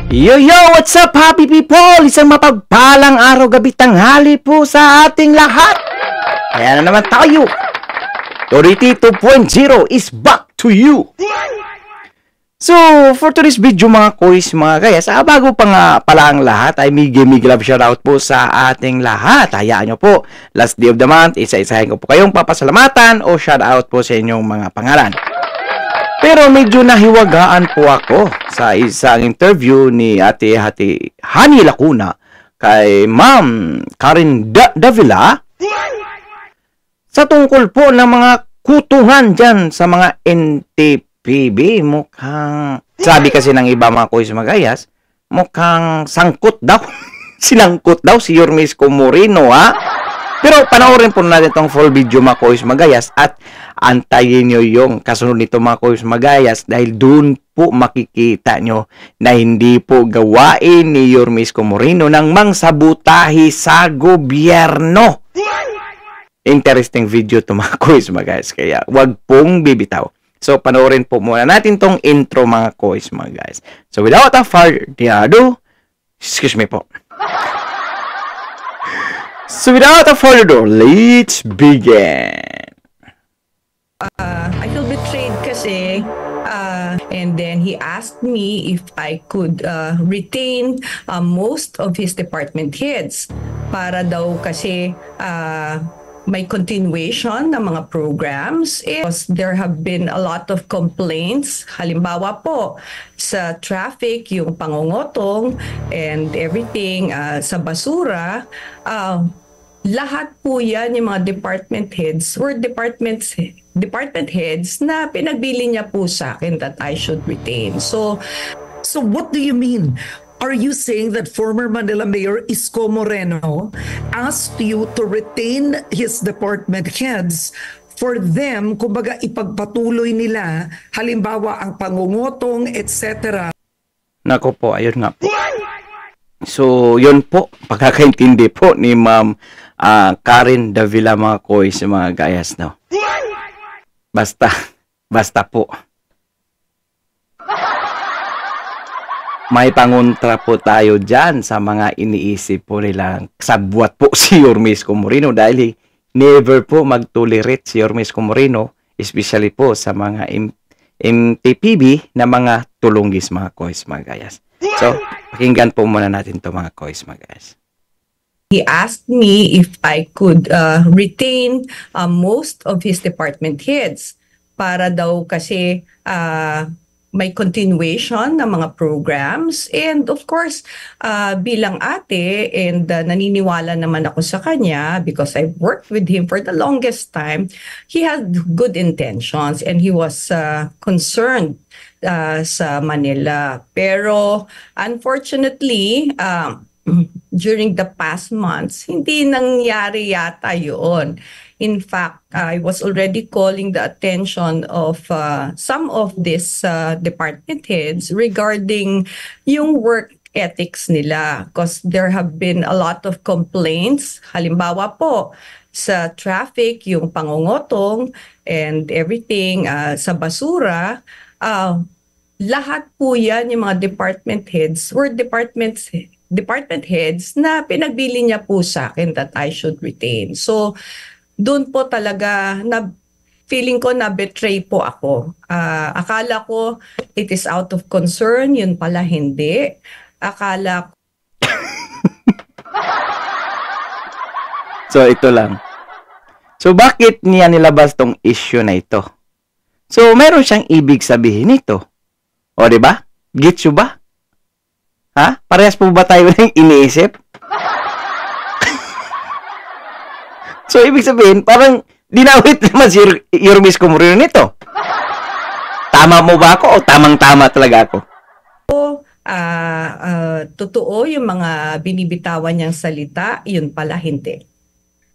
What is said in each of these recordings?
Yo, what's up, happy people? Isang mapagpalang araw, gabi, tanghali po sa ating lahat. Kaya na naman tayo. Authority 2.0 is back to you. So, for today's video mga kois, mga guys, bago pa nga pala ang lahat, ay mig love shoutout po sa ating lahat. Hayaan nyo po, last day of the month, isa-isahin ko po kayong papasalamatan o shoutout po sa inyong mga pangalan. Pero medyo nahiwagaan po ako sa isang interview ni Ate Hani Lacuna kay Ma'am Karen Davila sa tungkol po ng mga kutungan dyan sa mga NTPB. Mukhang, sabi kasi ng iba mga kois magayas, mukhang sangkot daw. Sinangkot daw si Yormisco Moreno, ha? Pero panoorin po natin itong full video mga kois magayas at antayin nyo yung kasunod nito mga kois magayas dahil doon po makikita nyo na hindi po gawain ni Yormisco Moreno ng mangsabotahe sa gobyerno. Interesting video to mga kois magayas, kaya wag pong bibitaw. So panoorin po muna natin tong intro mga kois magayas. So without a further ado, excuse me po. So without a further ado, let's begin. I feel betrayed kasi and then he asked me if I could retain most of his department heads para daw kasi may continuation ng mga programs. There have been a lot of complaints. Halimbawa po, sa traffic, yung pangungotong and everything, sa basura, lahat po yan, yung mga department heads or department heads na pinagbili niya po sa akin that I should retain. So what do you mean? Are you saying that former Manila Mayor Isko Moreno asked you to retain his department heads for them, kumbaga ipagpatuloy nila, halimbawa ang pangungutong, etc.? Nako po, ayun nga po. So, yun po, pagkakaintindi po ni Ma'am Karen Davila mga kois, mga gayas, no? Basta po. May pangontra po tayo dyan sa mga iniisip po nilang sabwat po si Yormisco Moreno dahil never po mag-tolerate si Yormisco Moreno, especially po sa mga MTPB na mga tulunggis mga kois mga gayas. So, pakinggan po muna natin to mga kois mga gayas. He asked me if I could retain most of his department heads para daw kasi may continuation ng mga programs. And of course, bilang ate, and naniniwala naman ako sa kanya because I've worked with him for the longest time, he had good intentions and he was concerned sa Manila. Pero unfortunately, during the past months, hindi nangyari yata yun. In fact, I was already calling the attention of some of these department heads regarding yung work ethics nila because there have been a lot of complaints. Halimbawa po, sa traffic, yung pangungotong and everything, sa basura, lahat po yan yung mga department heads or department heads na pinagbili niya po sa akin that I should retain. So, doon po talaga na feeling ko na betray po ako. Akala ko it is out of concern, yun pala hindi. Akala ko So ito lang. So bakit niya nilabas tong issue na ito? So meron siyang ibig sabihin nito. O di ba? Gets you ba? Ha? Parehas po ba tayo ng iniisip? So, ibig sabihin, parang dinawit naman si Yormisco Moreno nito. Tama mo ba ako o tamang-tama talaga ako? Totoo yung mga binibitawan niyang salita, yun pala hindi.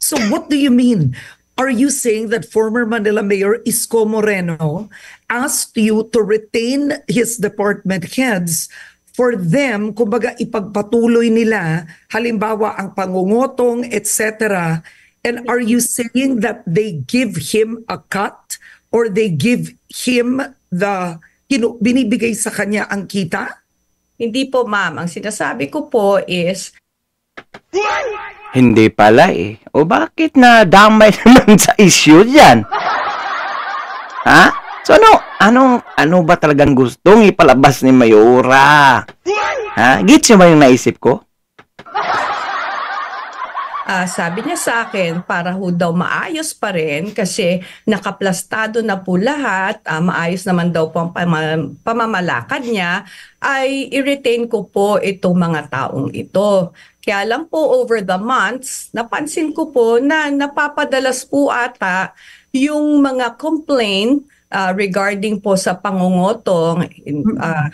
So what do you mean? Are you saying that former Manila Mayor Isko Moreno asked you to retain his department heads for them, kumbaga ipagpatuloy nila, halimbawa ang pangungutong, etc.? And are you saying that they give him a cut or they give him the binibigay sa kanya ang kita? Hindi po, ma'am. Ang sinasabi ko po is, Hindi pala eh. O bakit na damay naman sa issue dyan? Ha? So ano ba talagang gustong ipalabas ni Mayora? Ha? Gets nyo ba yung naisip ko? sabi niya sa akin, para ho daw maayos pa rin kasi nakaplastado na po lahat, maayos naman daw po ang pamamalakad niya, ay i-retain ko po itong mga taong ito. Kaya lang po over the months, napansin ko po na napapadalas po ata yung mga complaint regarding po sa pangungutong,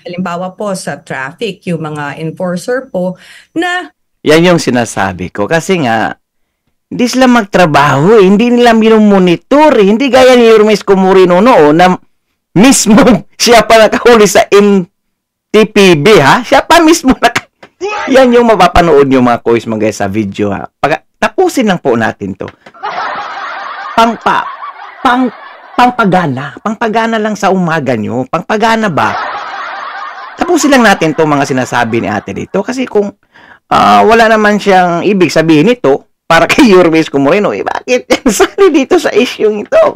halimbawa po sa traffic, yung mga enforcer po, na Yan yung sinasabi ko. Kasi nga, hindi sila magtrabaho eh. Hindi nila minumonitor eh. Hindi gaya ni Yormes Comorino noon na mismo siya pa nakahuli sa MTPB ha. Siya pa mismo Yan yung mapapanood nyo mga kois mga guys sa video ha. Tapusin lang po natin to. Pangpagana lang sa umaga nyo. Pangpagana ba? Tapusin lang natin to mga sinasabi ni ate dito. Kasi kung wala naman siyang ibig sabihin ito para kay Yormes Comorino, bakit sali dito sa issue ito?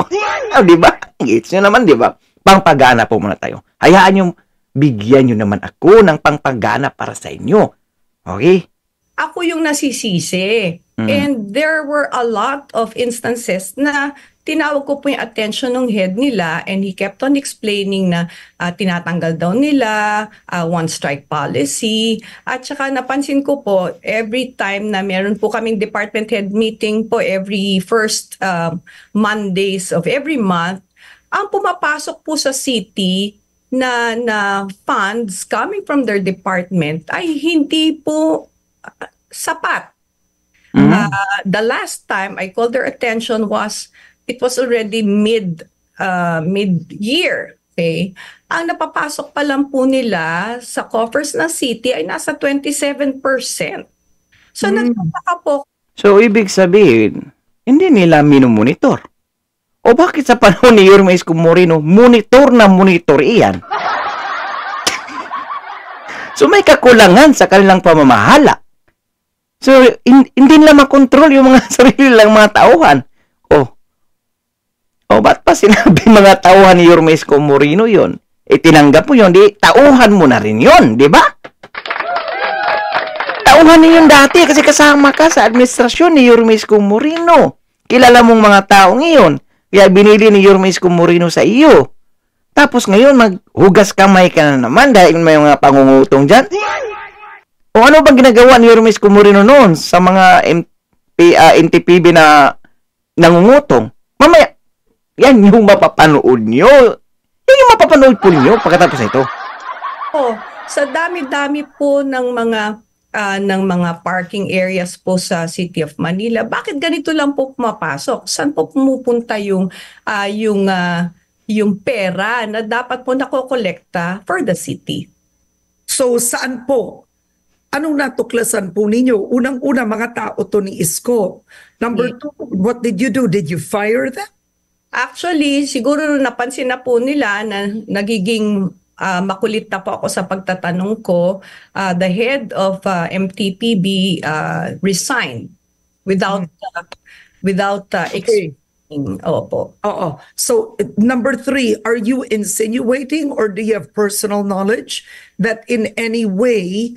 Di ba? Gets nyo naman, di ba? Pangpagana po muna tayo. Hayaan nyo, bigyan nyo naman ako ng pangpagana para sa inyo. Okay? ako yung nasisisi. And there were a lot of instances na tinawag ko po yung attention ng head nila and he kept on explaining na tinatanggal daw nila, one strike policy. At saka napansin ko po, every time na meron po kaming department head meeting po every first Mondays of every month, ang pumapasok po sa city na funds coming from their department ay hindi po sapat. The last time I called their attention was it was already mid-year. Okay? Ang napapasok pa lang po nila sa coffers ng city ay nasa 27%. So nagtataka po. So ibig sabihin, hindi nila minomonitor. O bakit sa panahon ni Yorme Isko Moreno, monitor iyan? So may kakulangan sa kanilang pamamahala. So, hindi nila makontrol yung mga sarili lang mga tauhan. Ba't pa sinabi mga tauhan ni Yorme Isko Moreno yun? Tinanggap mo yun, tauhan mo na rin yun, di ba? Tauhan niyo yun dati kasi kasama ka sa administrasyon ni Yorme Isko Moreno. Kilala mong mga tao ngayon, kaya binili ni Yorme Isko Moreno sa iyo. Tapos ngayon, maghugas kamay ka na naman dahil may mga pangungutong dyan. O ano bang ginagawa ni Yorme Isko Moreno noon sa mga NTPB na nangungutong? Mamaya, yan yung mapapanood nyo. Yan yung mapapanood po ninyo pagkatapos na ito. Sa dami-dami po ng mga parking areas po sa City of Manila, bakit ganito lang po pumapasok? Saan po pumupunta yung pera na dapat po nakokolekta for the city? So saan po? Anong natuklasan po ninyo? Unang-una, mga tao to ni Isko. Number two, what did you do? Did you fire them? Actually, siguro napansin na po nila na nagiging makulit na po ako sa pagtatanong ko. The head of MTPB resigned without explaining. Opo. So, number three, are you insinuating or do you have personal knowledge that in any way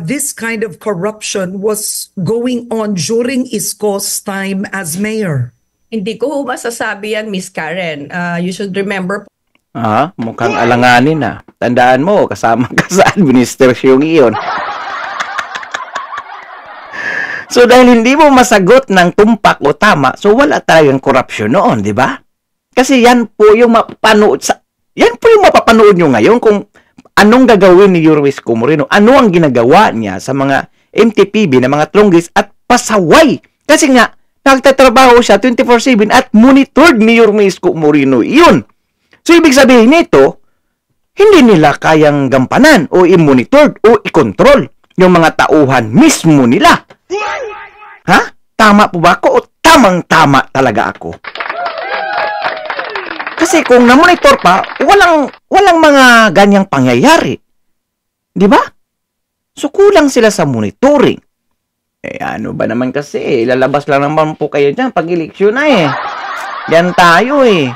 this kind of corruption was going on during Isko's time as mayor? Hindi ko masasabi yan, Miss Karen. You should remember. Mukhang alanganin na. Tandaan mo, kasama ka sa administrasyong iyon. So dahil hindi mo masagot ng tumpak o tama, so wala talagang korupsyon noon, di ba? Kasi yan po yung mapapanood nyo ngayon kung anong gagawin ni Yorme Isko Moreno, ano ang ginagawa niya sa mga MTPB na mga tlonggis at pasaway. Kasi nga, nagtatrabaho siya 24/7 at monitored ni Yorme Isko Moreno. Iyon. So, ibig sabihin nito, hindi nila kayang gampanan o i-monitored o i-control yung mga tauhan mismo nila. Ha? Tama po ba ako o tamang-tama talaga ako? Kasi kung na-monitor pa, walang mga ganyang pangyayari. Di ba? So, kulang sila sa monitoring. Ano ba naman kasi, lalabas lang naman po kayo dyan pag eleksyon na eh. Yan tayo eh.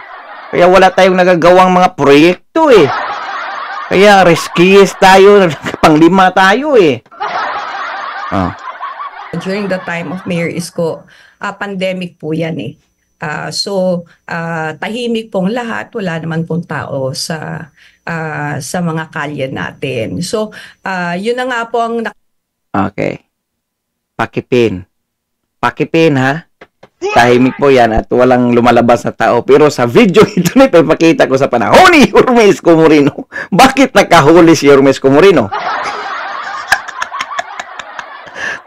Kaya wala tayong nagagawang mga proyekto eh. Kaya riskies tayo, panglima tayo eh. During the time of Mayor Isko, pandemic po yan eh. So, tahimik pong lahat, wala naman pong tao sa mga kalye natin. So, yun na nga po ang Okay. Pakipin. Pakipin ha. Tahimik po yan at walang lumalabas na tao. Pero sa video ito nito, ipakita ko sa panahon ni Yorme Isko Moreno. Bakit nakahuli si Yorme Isko Moreno?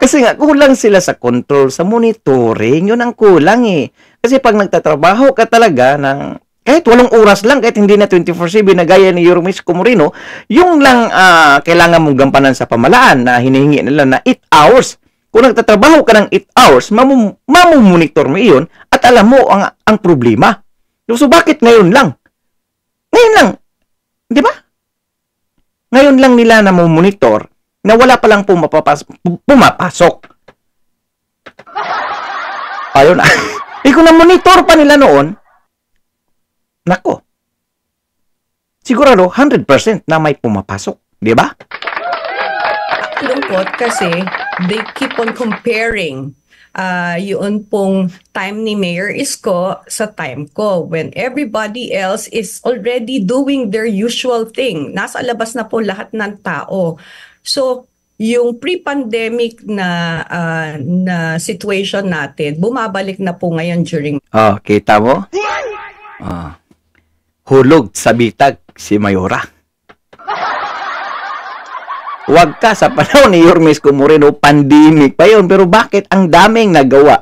Kasi nga, kulang sila sa control, sa monitoring. Yun ang kulang eh. Kasi pag nagtatrabaho ka talaga ng kahit 8 oras lang, kahit hindi na 24/7 na gaya ni Yorme Isko Moreno, yung lang kailangan mong gampanan sa pamalaan na hinihingi nila na 8 hours. Kung nagtatrabaho ka ng 8 hours, mamumonitor mo iyon at alam mo ang problema. So, bakit ngayon lang? Ngayon lang. Di ba? Ngayon lang nila na monitor na wala palang pumapasok. Ayun na. Kung na-monitor pa nila noon, nako, sigurado 100% na may pumapasok. Di ba? lungkot kasi they keep on comparing yun pong time ni Mayor Isko sa time ko when everybody else is already doing their usual thing. Nasa labas na po lahat ng tao. So, yung pre-pandemic na situation natin, bumabalik na po ngayon during... Oh, kita mo? Hulog sa bitag si Mayora. Huwag ka sa panahon ni Yorme Isko Moreno, pandemic pa yun. Pero bakit ang daming nagawa?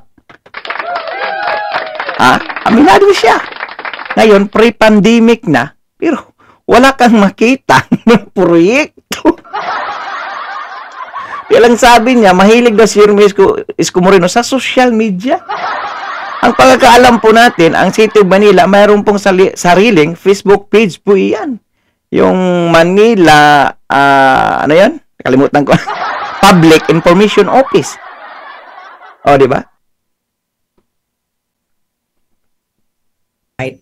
Aminado siya. Ngayon, pre-pandemic na, pero wala kang makita ng proyekto. Kaya lang sabi niya, mahilig daw si Yorme Isko Moreno sa social media. Ang pagkakaalam po natin, ang City of Manila, mayroon pong sariling Facebook page po iyan. Yung Manila, ano yan? Nakalimutan ko. Public Information Office. O, di ba?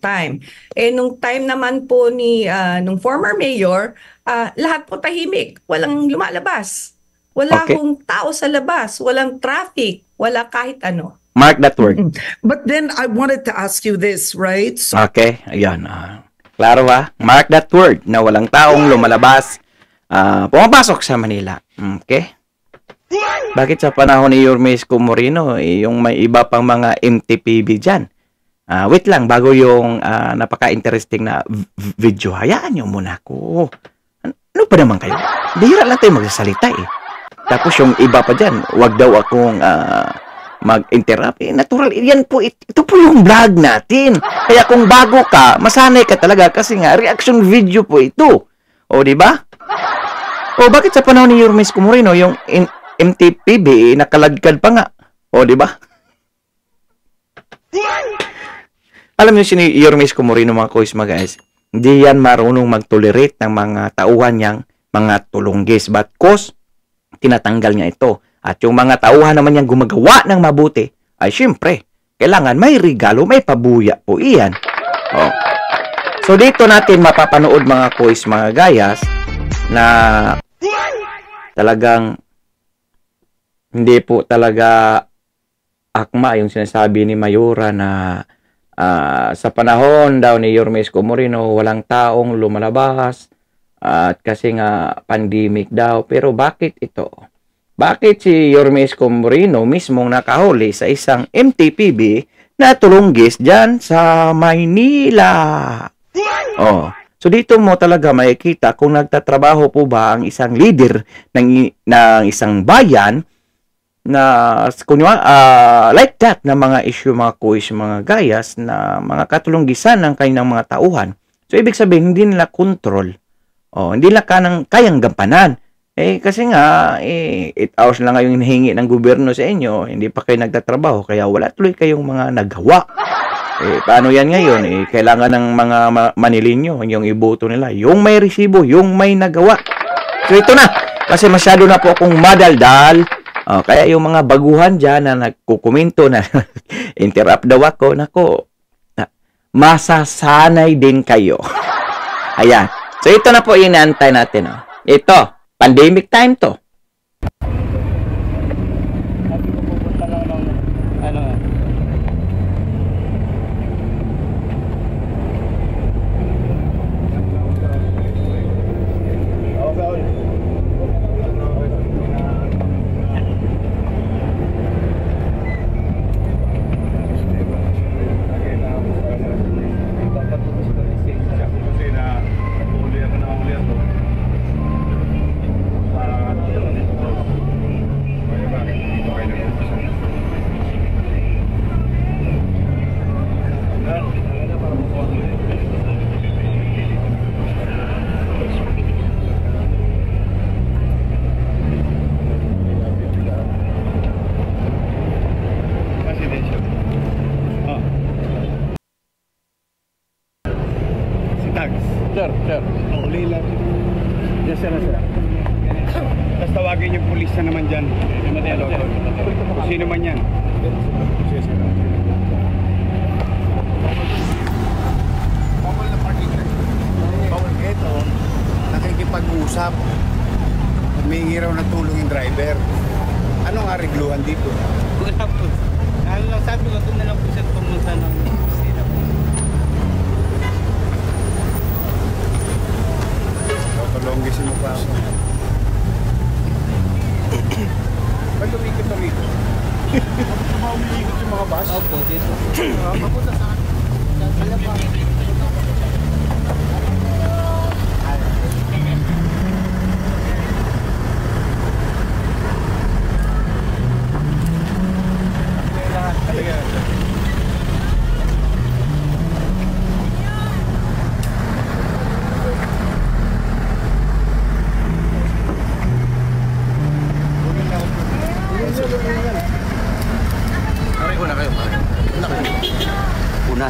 Time. Nung time naman po ni nung former mayor, lahat po tahimik. Walang lumalabas. Wala akong tao sa labas. Walang traffic. Wala kahit ano. Mark that word. But then I wanted to ask you this, right? So, okay, ayan. Klaro ba? Mark that word na walang taong lumalabas, pumapasok sa Manila. Okay? Bakit sa panahon ni Yorme Isko Moreno, yung may iba pang mga MTPB dyan? Wait lang, bago yung napaka-interesting na video, hayaan nyo muna ako. Ano pa naman kayo? Bihira lang tayo magsasalita eh. Tapos yung iba pa dyan, wag daw akong mag-interrupt. Natural, yan po, ito po yung vlog natin. Kaya kung bago ka, masanay ka talaga kasi nga, reaction video po ito. O, di ba? O, bakit sa panahon ni Yorme Isko Moreno, yung MTPB, nakaladkad pa nga. O, di ba? Alam niyo si Yorme Isko Moreno, mga kuis, mga guys, hindi yan marunong mag-tolerate ng mga tauhan niyang mga tulunggis. But cause, tinatanggal niya ito. At yung mga tauhan naman niyang gumagawa ng mabuti, ay syempre, kailangan may regalo, may pabuya po iyan. Oh. So dito natin mapapanood mga kuis, mga gayas, na talagang hindi po talaga akma yung sinasabi ni Mayora na sa panahon daw ni Yorme Isko Moreno, walang taong lumalabas at kasi nga pandemic daw. Pero bakit ito? Bakit si Yorme Isko Moreno mismong nakahuli sa isang MTPB na tulunggis dyan sa Maynila? Oh. So dito mo talaga makikita kung nagtatrabaho po ba ang isang leader ng isang bayan na like that na mga issue, mga kuis, mga gayas na mga katulunggisan ng kanilang mga tauhan. So ibig sabihin hindi nila control. Oh, hindi nila kayang gampanan. Kasi nga, 8 hours lang ngayong hinihingi ng gobyerno sa inyo, hindi pa kayo nagtatrabaho, kaya wala tuloy kayong mga nagawa. Paano yan ngayon? Kailangan ng mga Manilinyo, yung iboto nila, yung may resibo, yung may nagawa. So ito na, kasi masyado na po akong madaldal. Kaya yung mga baguhan dyan na nagkukomento na interrupt daw ako, nako, masasanay din kayo. Ayan. So ito na po yung inaantay natin. Ito, pandemic time to. Sir. Uli lang. Yes, sir. Tapos tawagin yung pulis na naman dyan. Kung sino man yan. Bawal na parking. Bawal ito. Nakikipag-usap. Humingi raw ng tulong yung driver. Anong arigluhan dito? Wala po. Ano lang, sabi ko, doon na lang po siya pumunta ng sila po. Patulonggisin mo pa ako. Ba't lumikot na rito? Umikot yung mga bus? Opo, dito. Mapunta sa akin. Una.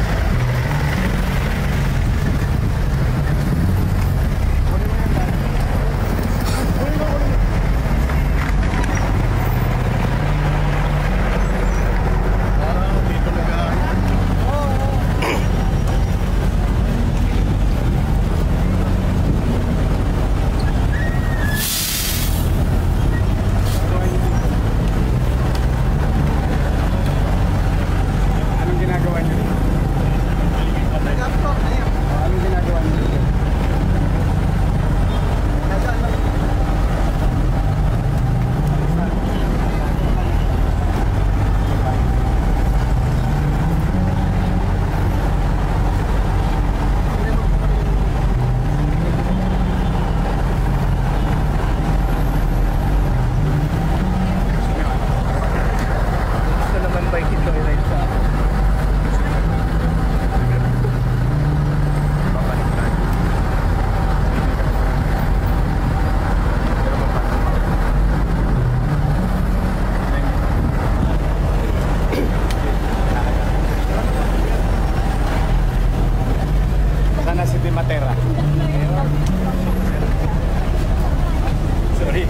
Anong ginagawa niyo? Anong ginagawa niyo? Gusto naman ba i-joyride sa baka na si Pimatera. Sorry.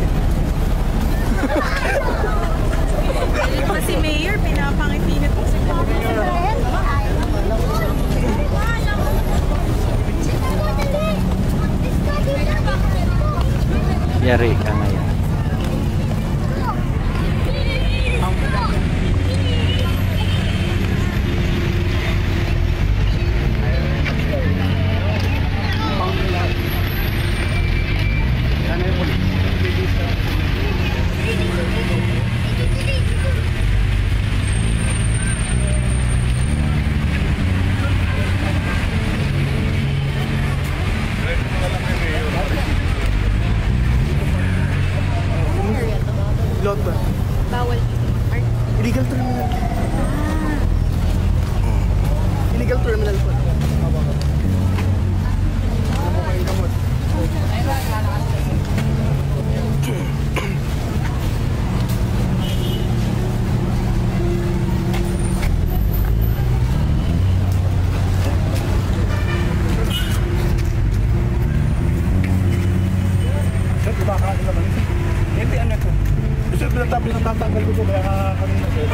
Si Mayor, pinapangipinit po si Yari ka ngayon. Sana yung ulit. kumakain naman. Hindi, ano ito? Kasi pinatanggal ko ito, kaya kanina sir,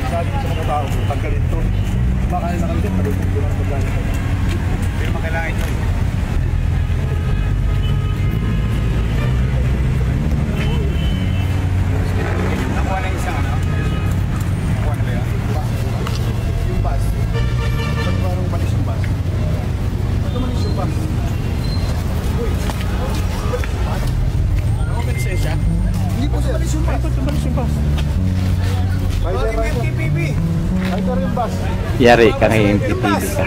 sabi ko sa mga tao, tanggalin ito. Kumakain na kami din, palutong ko lang pagkain ito. Hindi naman kailangan ito. Nakuha na isang ano? Nakuha na ba yan? Yung bus. Ba't parang malis yung bus? Ba't malis yung bus? Uy! Ano ba lisensya? Hindi po sir. Malis yung bus. Ito malis yung bus. Calling yung MTPB. Ito rin yung bus. Yari ka ngayon, MTPB ka.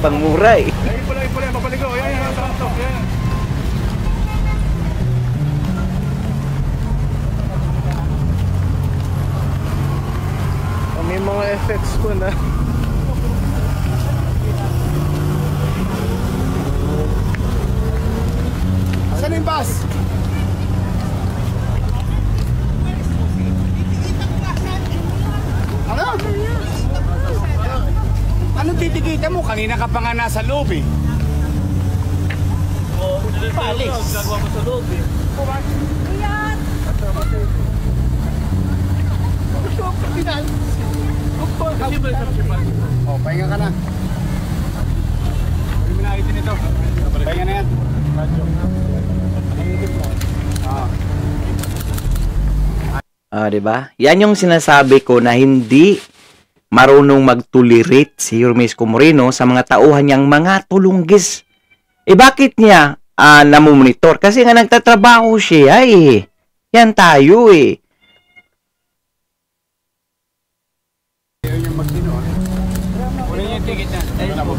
Pangmura eh. Ayun pala, papaligo. Yan, sakto. Yan. May mga effects po na. Saan yung bus? Ano? Anong titikita mo? Kanina ka pa nga nasa loob eh. Palis. Gagawa mo sa loob eh. Oh, pahinga ka na. Pwede mo na itin ito. Pahinga na yan. Diba? Yan yung sinasabi ko na hindi marunong mag-tolerate si Yormesco Moreno sa mga tauhan niyang mga tulunggis. Bakit niya namumonitor? Kasi nga nagtatrabaho siya eh. Yan tayo eh. Ayun yung magdino. Kunin niyo yung ticket niya. Ayun na po.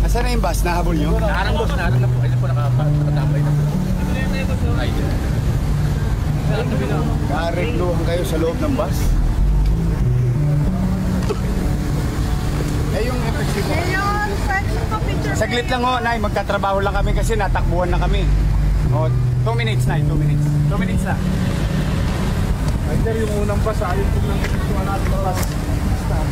Asan na yung bus? Nahabol nyo? Naharang boss, naharang na po. Ayun po, nakatambay na. Karegluhan kayo sa loob ng bus? Yung effective mo. Saglit lang ho, Nay. Magtatrabaho lang kami kasi natakbuhan na kami. 2 minutes, Nay. 2 minutes. 2 minutes na. Ay, sir, yung unang bus, ayun po lang yung natin ng bus. Stop.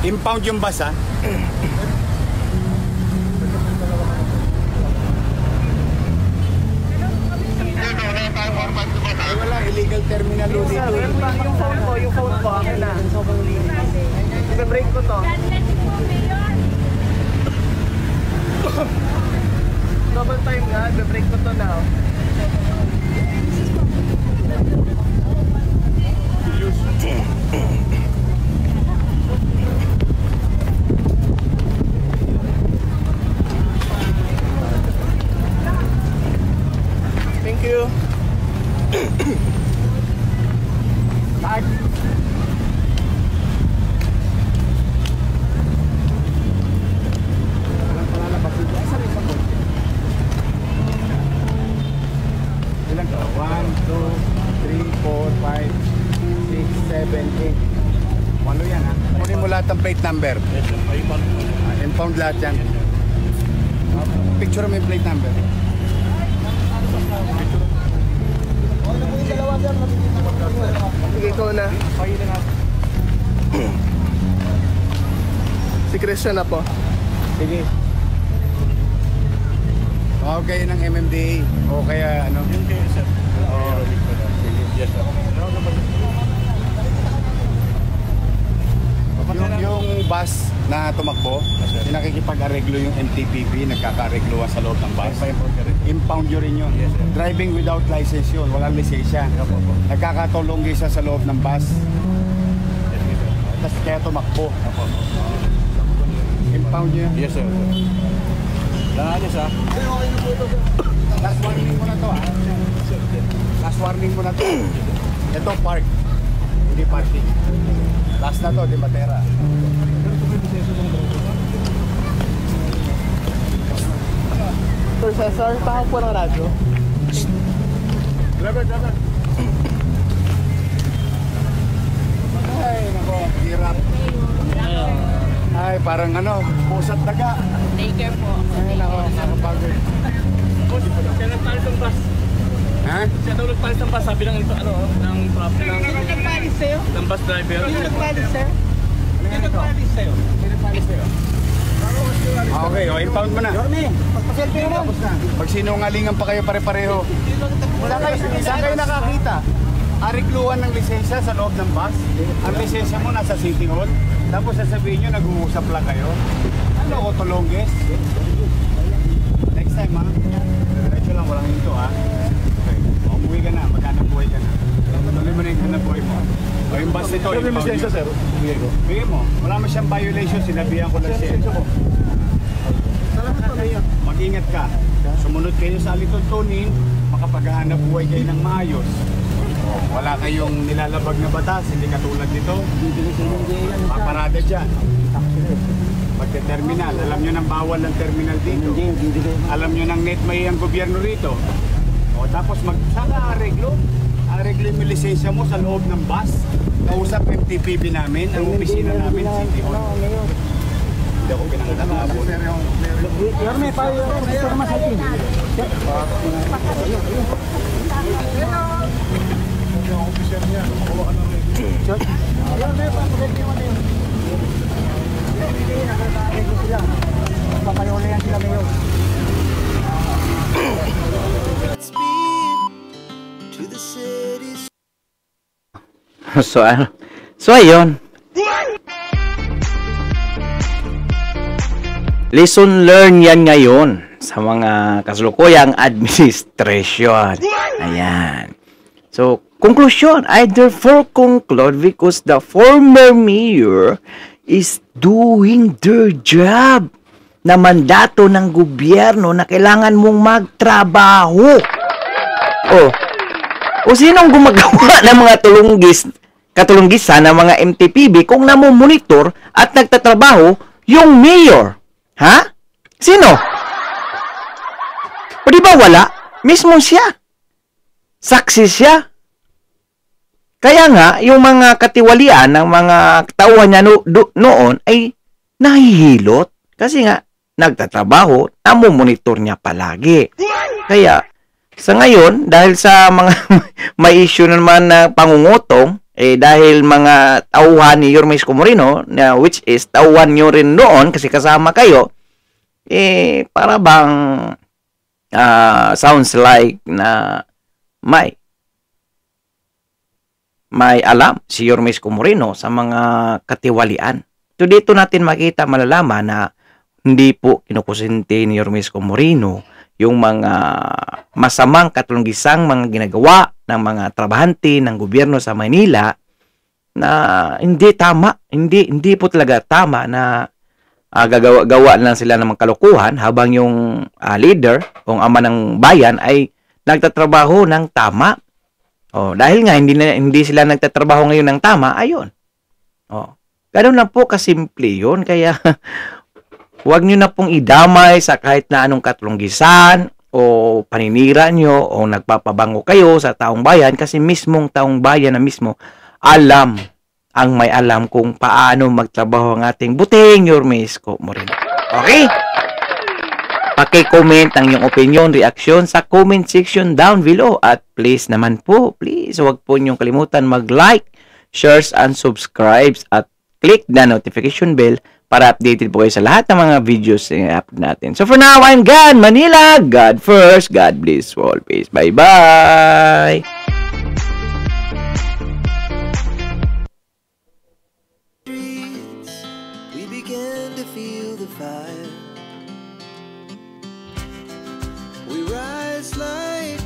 Impound yung bus, ha? Ay, wala. Illegal terminal ulit. Yung phone ko, akin na. Sobrang linis. I-break ko to. Double time nga, i-break ko to now. Thank you. Tag. Ilan to? 1, 2, 3, 4, 5, 6, 7, 8. Walo yan ha. Kunin mo lahat ng plate number. Impound lahat yan. Picture mo yung plate number. Sige, ikaw na. Si Christian na po. Sige. O kayo ng MMDA o kaya ano? Yung sir. Oo. Yes sir. Yung bus na tumakbo, nakikipag-areglo yung MTPB, nagkaka-aregloan sa loob ng bus. Impound yun rin yun. Driving without license yun, walang lisensya. Nagkakatulonggi siya sa loob ng bus. Tapos kaya tumakbo. Impound yun. Yes sir. Lahanis ha. Last warning mo na to ha. Last warning mo na to. Ito park. Hindi parking. Last na to, di Matera. Sir Cesar, pakak po ng radyo. Driver. Ay, parang ano, pusat daga. Daycare po. Ay, nakapagod. Siya nagpalis ng bus. Ha? Siya daw nagpalis ng bus. Sabi ng property nagpalis sa'yo? Ng bus driver. Sino nagpalis sa'yo? Sino nagpalis sa'yo? Okay, impound mo na. Pagpaselfie naman. Magsinungalingan pa kayo pare-pareho. Saan kayo nakakita? Arigluan ng lisensya sa loob ng bus. Ang lisensya mo nasa City Hall. Tapos sasabihin nyo, nag-uusap lang kayo. Ano ko to longest? Next time ha. Diretso lang, walang hinto ha. Okay, umuwi ka na, maghanap buhay ka na. Tuloy mo na yung hanap buhay mo. O yung bus nito, yung lisensya sir. Bigay mo. Wala mo siyang violation, sinabihan ko lang siya. Mag-ingat ka. Sumunod kayo sa alituntunin, makapaghahanap buhay kayo ng maayos. Wala kayong nilalabag na batas, hindi katulad nito. Paparada dyan. Pagka-terminal, alam nyo nang bawal ng terminal dito. Alam nyo nang net may ang gobyerno rito. O tapos sana areglo. Areglo yung lisensya mo sa loob ng bus. Kausap MTPB namin, ang opisina namin, City Hall. Hindi ako pinangalaman. Yorme, payo. Gusto naman sa atin. Yung officer niya, kuha ka ng red. Yorme, papaselfie mo na yun. Nakakain sila. Papayo na yan sila ngayon. So ayun. Lesson learned yan ngayon sa mga kasalukuyang administration. Ayan. So, conclusion, I therefore conclude because the former mayor is doing their job na mandato ng gobyerno na kailangan mong magtrabaho. O sinong gumagawa ng mga katulunggisan ng mga MTPB kung namomonitor at nagtatrabaho yung mayor? Ha? Sino? O di ba wala? Mismo siya. Saksi siya. Kaya nga, yung mga katiwalian ng mga tauhan niya noon ay nahihilot. Kasi nga, nagtatrabaho, namomonitor niya palagi. Kaya, sa ngayon, dahil sa mga may issue naman na pangungutong, dahil mga tauhan ni Yorme Isko Moreno, which is tauhan nyo rin noon kasi kasama kayo, para bang sounds like na may alam si Yorme Isko Moreno sa mga katiwalian. So dito natin makita, malalaman na hindi po kinukusinti ni Yorme Isko Moreno yung mga masamang katulunggisang mga ginagawa ng mga trabahante ng gobyerno sa Manila na hindi tama, hindi po talaga tama na gawa lang sila ng mga kalukuhan habang yung leader o ama ng bayan ay nagtatrabaho ng tama. Dahil nga hindi sila nagtatrabaho ngayon ng tama, ayun. Ganun lang po kasimple yun. Kaya huwag nyo na pong idamay sa kahit na anong katulunggisan o paninira nyo o nagpapabango kayo sa taong bayan kasi mismong taong bayan na mismo ang may alam kung paano magtrabaho ang ating butihing Yorme Isko Moreno. Okay? Paki-comment ang iyong opinion, reaksyon sa comment section down below. At please naman po, please huwag po niyong kalimutan mag-like, shares, and subscribes at click the notification bell para updated po kayo sa lahat ng mga videos na i-upload natin. So for now, I'm God Manila. God first. God bless all. Peace. Bye-bye. We began to feel the fire. We rise like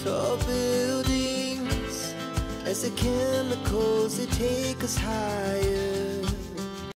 tall buildings as the chemicals they take us higher.